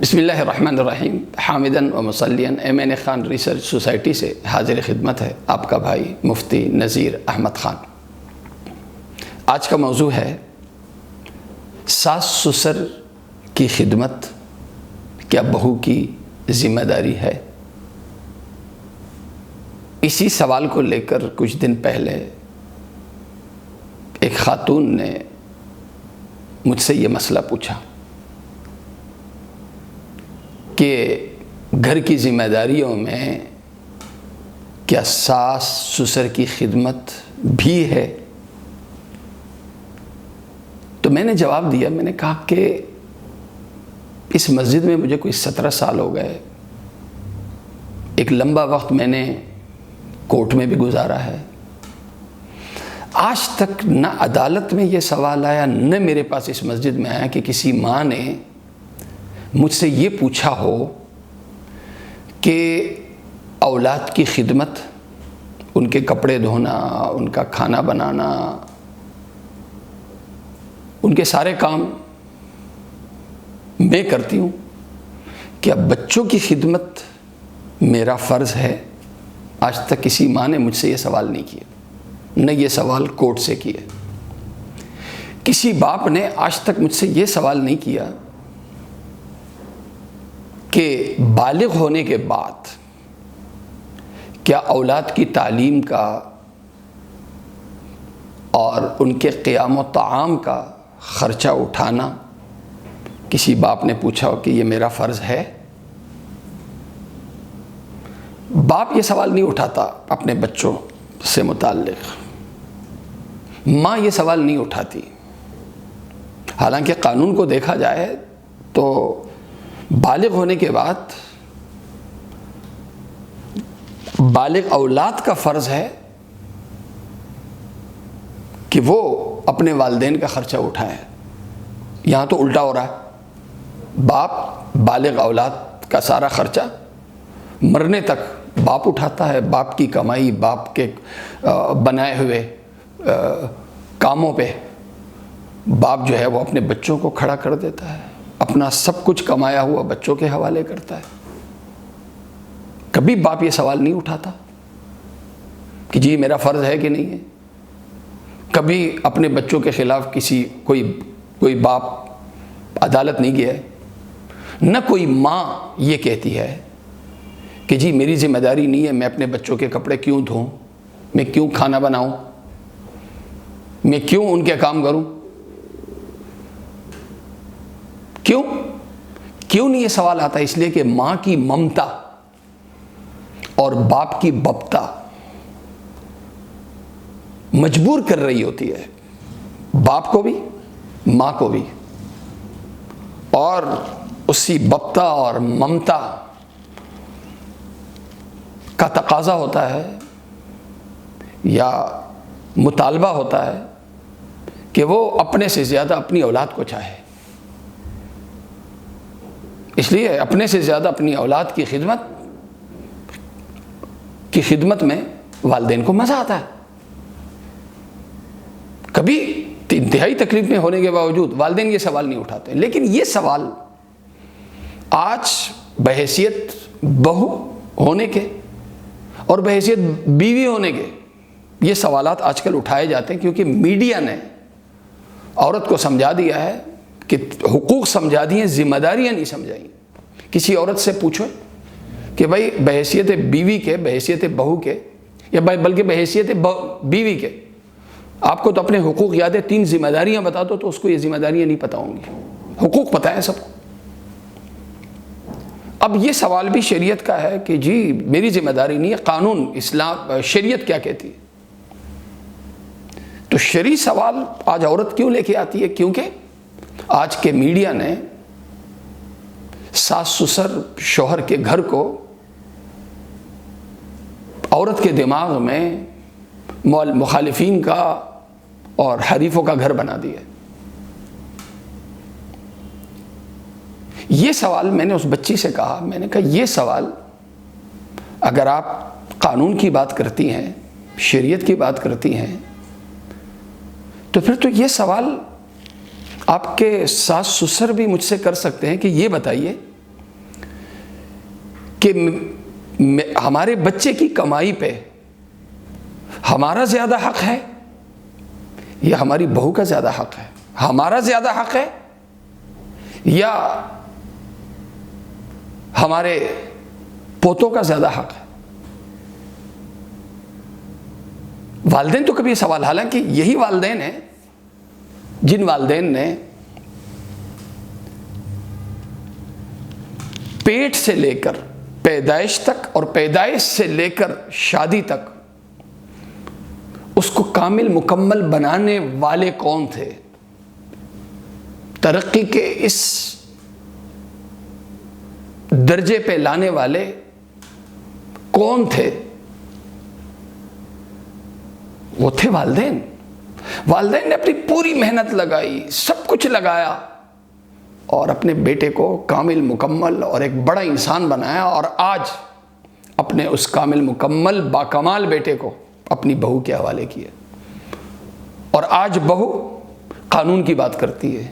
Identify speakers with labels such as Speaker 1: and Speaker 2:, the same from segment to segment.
Speaker 1: بسم اللہ الرحمن الرحیم حامدن و مصلین ایمین خان ریسرچ سوسائٹی سے حاضر خدمت ہے آپ کا بھائی مفتی نذیر احمد خان۔ آج کا موضوع ہے ساس سسر کی خدمت کیا بہو کی ذمہ داری ہے؟ اسی سوال کو لے کر کچھ دن پہلے ایک خاتون نے مجھ سے یہ مسئلہ پوچھا کہ گھر کی ذمہ داریوں میں کیا ساس سسر کی خدمت بھی ہے؟ تو میں نے جواب دیا، میں نے کہا کہ اس مسجد میں مجھے کوئی 17 سال ہو گئے، ایک لمبا وقت میں نے کورٹ میں بھی گزارا ہے، آج تک نہ عدالت میں یہ سوال آیا نہ میرے پاس اس مسجد میں آیا کہ کسی ماں نے مجھ سے یہ پوچھا ہو کہ اولاد کی خدمت، ان کے کپڑے دھونا، ان کا کھانا بنانا، ان کے سارے کام میں کرتی ہوں، کیا بچوں کی خدمت میرا فرض ہے؟ آج تک کسی ماں نے مجھ سے یہ سوال نہیں کیا، نہ یہ سوال کورٹ سے کیا۔ کسی باپ نے آج تک مجھ سے یہ سوال نہیں کیا کہ بالغ ہونے کے بعد کیا اولاد کی تعلیم کا اور ان کے قیام و طعام کا خرچہ اٹھانا کسی باپ نے پوچھا ہو کہ یہ میرا فرض ہے؟ باپ یہ سوال نہیں اٹھاتا اپنے بچوں سے متعلق، ماں یہ سوال نہیں اٹھاتی۔ حالانکہ قانون کو دیکھا جائے تو بالغ ہونے کے بعد بالغ اولاد کا فرض ہے کہ وہ اپنے والدین کا خرچہ اٹھائے۔ یہاں تو الٹا ہو رہا ہے، باپ بالغ اولاد کا سارا خرچہ مرنے تک باپ اٹھاتا ہے، باپ کی کمائی، باپ کے بنائے ہوئے کاموں پہ باپ جو ہے وہ اپنے بچوں کو کھڑا کر دیتا ہے، اپنا سب کچھ کمایا ہوا بچوں کے حوالے کرتا ہے۔ کبھی باپ یہ سوال نہیں اٹھاتا کہ جی میرا فرض ہے کہ نہیں ہے۔ کبھی اپنے بچوں کے خلاف کوئی باپ عدالت نہیں گیا ہے، نہ کوئی ماں یہ کہتی ہے کہ جی میری ذمہ داری نہیں ہے، میں اپنے بچوں کے کپڑے کیوں دھوں، میں کیوں کھانا بناؤں، میں کیوں ان کے کام کروں۔ کیوں نہیں یہ سوال آتا؟ اس لیے کہ ماں کی ممتا اور باپ کی ببتا مجبور کر رہی ہوتی ہے باپ کو بھی ماں کو بھی، اور اسی ببتا اور ممتا کا تقاضا ہوتا ہے یا مطالبہ ہوتا ہے کہ وہ اپنے سے زیادہ اپنی اولاد کو چاہے۔ اس لیے اپنے سے زیادہ اپنی اولاد کی خدمت میں والدین کو مزہ آتا ہے۔ کبھی انتہائی تکلیف میں ہونے کے باوجود والدین یہ سوال نہیں اٹھاتے، لیکن یہ سوال آج بحیثیت بہو ہونے کے اور بحیثیت بیوی ہونے کے یہ سوالات آج کل اٹھائے جاتے ہیں، کیونکہ میڈیا نے عورت کو سمجھا دیا ہے کہ حقوق سمجھا دیے، ذمہ داریاں نہیں سمجھائیں۔ کسی عورت سے پوچھو کہ بھائی بحیثیت بیوی کے، بحیثیت بہو کے، یا بلکہ بحیثیت بیوی کے آپ کو تو اپنے حقوق یاد ہے، 3 ذمہ داریاں بتا دو تو اس کو یہ ذمہ داریاں نہیں پتہ ہوں گی، حقوق پتہ ہے سب کو۔ اب یہ سوال بھی شریعت کا ہے کہ جی میری ذمہ داری نہیں ہے، قانون اسلام شریعت کیا کہتی ہے؟ تو شرعی سوال آج عورت کیوں لے کے آتی ہے؟ کیونکہ آج کے میڈیا نے ساس سسر شوہر کے گھر کو عورت کے دماغ میں مخالفین کا اور حریفوں کا گھر بنا دیا۔ یہ سوال میں نے اس بچی سے کہا، میں نے کہا یہ سوال اگر آپ قانون کی بات کرتی ہیں، شریعت کی بات کرتی ہیں، تو پھر تو یہ سوال آپ کے ساس سسر بھی مجھ سے کر سکتے ہیں کہ یہ بتائیے کہ ہمارے بچے کی کمائی پہ ہمارا زیادہ حق ہے یا ہماری بہو کا زیادہ حق ہے؟ ہمارا زیادہ حق ہے یا ہمارے پوتوں کا زیادہ حق ہے؟ والدین تو کبھی یہ سوال، حالانکہ یہی والدین ہیں جن والدین نے پیٹ سے لے کر پیدائش تک اور پیدائش سے لے کر شادی تک اس کو کامل مکمل بنانے والے کون تھے، ترقی کے اس درجے پہ لانے والے کون تھے؟ وہ تھے والدین۔ والدین نے اپنی پوری محنت لگائی، سب کچھ لگایا اور اپنے بیٹے کو کامل مکمل اور ایک بڑا انسان بنایا، اور آج اپنے اس کامل مکمل باکمال بیٹے کو اپنی بہو کے حوالے کیا، اور آج بہو قانون کی بات کرتی ہے۔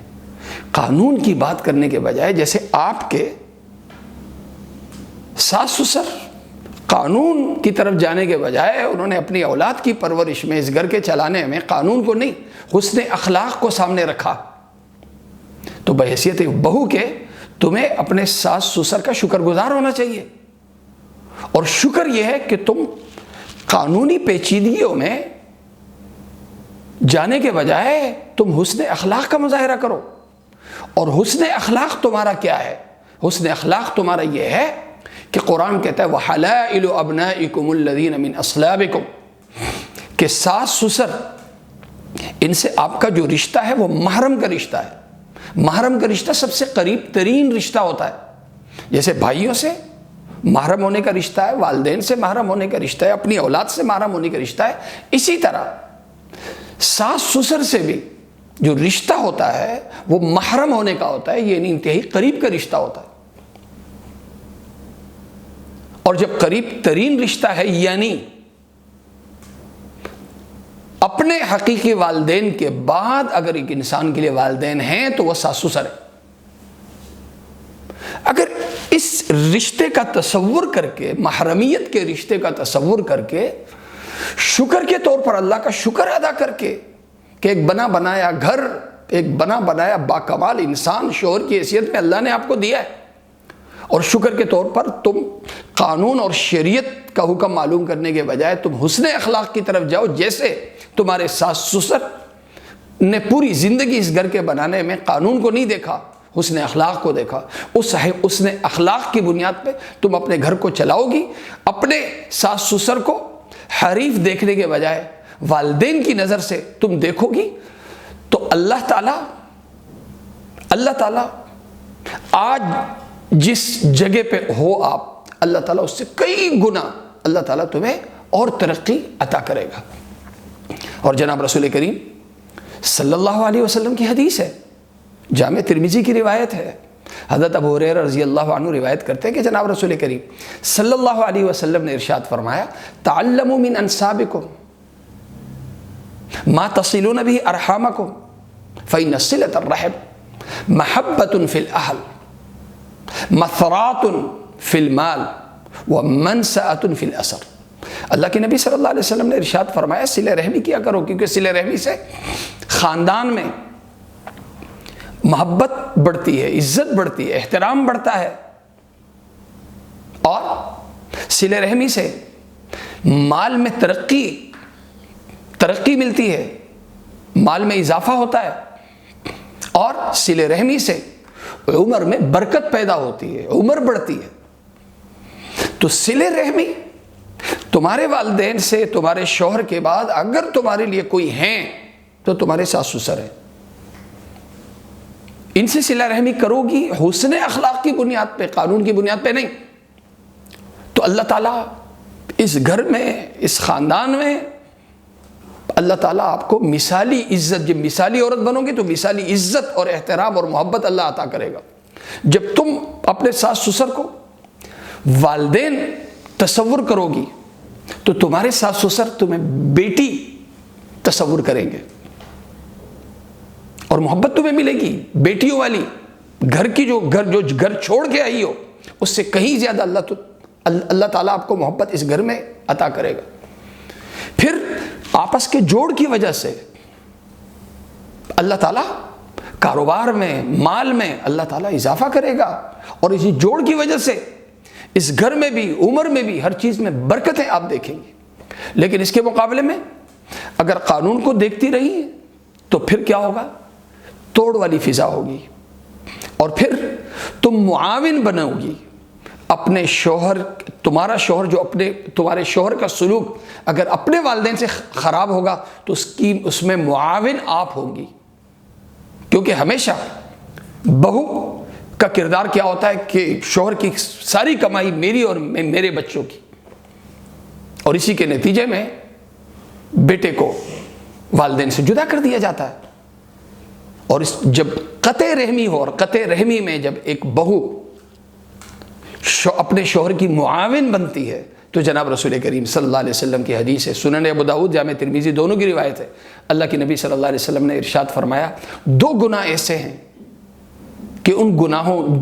Speaker 1: قانون کی بات کرنے کے بجائے جیسے آپ کے ساس سسر قانون کی طرف جانے کے بجائے انہوں نے اپنی اولاد کی پرورش میں، اس گھر کے چلانے میں قانون کو نہیں، حسن اخلاق کو سامنے رکھا، تو بحیثیت بہو کے تمہیں اپنے ساس سسر کا شکر گزار ہونا چاہیے، اور شکر یہ ہے کہ تم قانونی پیچیدگیوں میں جانے کے بجائے تم حسن اخلاق کا مظاہرہ کرو۔ اور حسن اخلاق تمہارا کیا ہے؟ حسن اخلاق تمہارا یہ ہے کہ قرآن کہتا ہے وَحَلَائِلُ أَبْنَائِكُمُ الَّذِينَ مِنْ أَصْلَابِكُمْ، کہ ساس سسر ان سے آپ کا جو رشتہ ہے وہ محرم کا رشتہ ہے۔ محرم کا رشتہ سب سے قریب ترین رشتہ ہوتا ہے، جیسے بھائیوں سے محرم ہونے کا رشتہ ہے، والدین سے محرم ہونے کا رشتہ ہے، اپنی اولاد سے محرم ہونے کا رشتہ ہے، اسی طرح ساس سسر سے بھی جو رشتہ ہوتا ہے وہ محرم ہونے کا ہوتا ہے، یہ انتہائی قریب کا رشتہ ہوتا ہے۔ اور جب قریب ترین رشتہ ہے، یعنی اپنے حقیقی والدین کے بعد اگر ایک انسان کے لیے والدین ہیں تو وہ ساس سسر ہے۔ اگر اس رشتے کا تصور کر کے، محرمیت کے رشتے کا تصور کر کے، شکر کے طور پر اللہ کا شکر ادا کر کے کہ ایک بنا بنایا گھر، ایک بنا بنایا باکمال انسان شوہر کی حیثیت میں اللہ نے آپ کو دیا ہے، اور شکر کے طور پر تم قانون اور شریعت کا حکم معلوم کرنے کے بجائے تم حسن اخلاق کی طرف جاؤ، جیسے تمہارے ساس سسر نے پوری زندگی اس گھر کے بنانے میں قانون کو نہیں دیکھا، حسن اخلاق کو دیکھا۔ اس حسن اخلاق کی بنیاد پہ تم اپنے گھر کو چلاؤ گی۔ اپنے ساس سسر کو حریف دیکھنے کے بجائے والدین کی نظر سے تم دیکھو گی تو اللہ تعالیٰ آج جس جگہ پہ ہو آپ، اللہ تعالیٰ اس سے کئی گنا اللہ تعالیٰ تمہیں اور ترقی عطا کرے گا۔ اور جناب رسول کریم صلی اللہ علیہ وسلم کی حدیث ہے، جامع ترمذی کی روایت ہے، حضرت ابو ہریرہ رضی اللہ عنہ روایت کرتے ہیں کہ جناب رسول کریم صلی اللہ علیہ وسلم نے ارشاد فرمایا تعلموا من انسابکم ما تصلون به ارحامکم فإن صلة الرحم محبة في الأهل مثرات فی المال ومنسأۃ فی الاثر۔ اللہ کے نبی صلی اللہ علیہ وسلم نے ارشاد فرمایا صلہ رحمی کیا کرو، کیونکہ صلہ رحمی سے خاندان میں محبت بڑھتی ہے، عزت بڑھتی ہے، احترام بڑھتا ہے، اور صلہ رحمی سے مال میں ترقی ملتی ہے، مال میں اضافہ ہوتا ہے، اور صلہ رحمی سے عمر میں برکت پیدا ہوتی ہے، عمر بڑھتی ہے۔ تو صلہ رحمی تمہارے والدین سے، تمہارے شوہر کے بعد اگر تمہارے لیے کوئی ہیں تو تمہارے ساس سسر ہیں، ان سے صلہ رحمی کرو گی حسن اخلاق کی بنیاد پہ، قانون کی بنیاد پہ نہیں، تو اللہ تعالیٰ اس گھر میں، اس خاندان میں اللہ تعالیٰ آپ کو مثالی عزت، جب مثالی عورت بنو گی تو مثالی عزت اور احترام اور محبت اللہ عطا کرے گا۔ جب تم اپنے ساس سسر کو والدین تصور کرو گی تو تمہارے ساس سسر تمہیں بیٹی تصور کریں گے، اور محبت تمہیں ملے گی بیٹیوں والی۔ گھر کی جو گھر چھوڑ کے آئی ہو اس سے کہیں زیادہ اللہ اللہ تعالیٰ آپ کو محبت اس گھر میں عطا کرے گا۔ پھر آپس کے جوڑ کی وجہ سے اللہ تعالیٰ کاروبار میں، مال میں اللہ تعالیٰ اضافہ کرے گا، اور اسی جوڑ کی وجہ سے اس گھر میں بھی، عمر میں بھی، ہر چیز میں برکتیں آپ دیکھیں گے۔ لیکن اس کے مقابلے میں اگر قانون کو دیکھتی رہی تو پھر کیا ہوگا؟ توڑ والی فضا ہوگی، اور پھر تم معاون بنو گی اپنے شوہر، تمہارا شوہر جو تمہارے شوہر کا سلوک اگر اپنے والدین سے خراب ہوگا تو اس میں معاون آپ ہوں گی، کیونکہ ہمیشہ بہو کا کردار کیا ہوتا ہے کہ شوہر کی ساری کمائی میری اور میرے بچوں کی، اور اسی کے نتیجے میں بیٹے کو والدین سے جدا کر دیا جاتا ہے۔ اور جب قطع رحمی ہو، اور قطع رحمی میں جب ایک بہو اپنے شوہر کی معاون بنتی ہے تو جناب رسول کریم صلی اللہ علیہ وسلم کی حدیث ہے، سنن ابو داؤد، جامع ترمذی دونوں کی روایت ہے، اللہ کے نبی صلی اللہ علیہ وسلم نے ارشاد فرمایا 2 گناہ ایسے ہیں کہ ان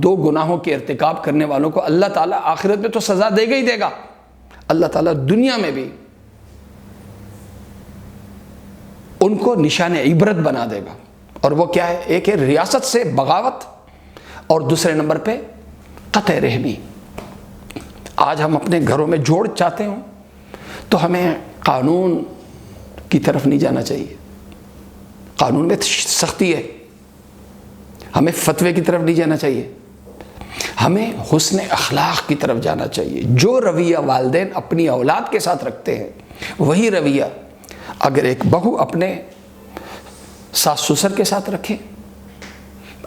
Speaker 1: دو گناہوں کے ارتکاب کرنے والوں کو اللہ تعالیٰ آخرت میں تو سزا دے گا ہی دے گا، اللہ تعالیٰ دنیا میں بھی ان کو نشان عبرت بنا دے گا۔ اور وہ کیا ہے؟ ایک ہے ریاست سے بغاوت، اور دوسرے نمبر پہ قطع رحمی۔ آج ہم اپنے گھروں میں جوڑ چاہتے ہوں تو ہمیں قانون کی طرف نہیں جانا چاہیے، قانون میں سختی ہے، ہمیں فتوے کی طرف نہیں جانا چاہیے، ہمیں حسن اخلاق کی طرف جانا چاہیے۔ جو رویہ والدین اپنی اولاد کے ساتھ رکھتے ہیں وہی رویہ اگر ایک بہو اپنے ساس سسر کے ساتھ رکھے،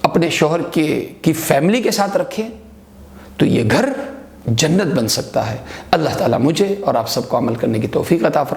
Speaker 1: اپنے شوہر کی فیملی کے ساتھ رکھے، تو یہ گھر جنت بن سکتا ہے۔ اللہ تعالیٰ مجھے اور آپ سب کو عمل کرنے کی توفیق عطا فرمائے۔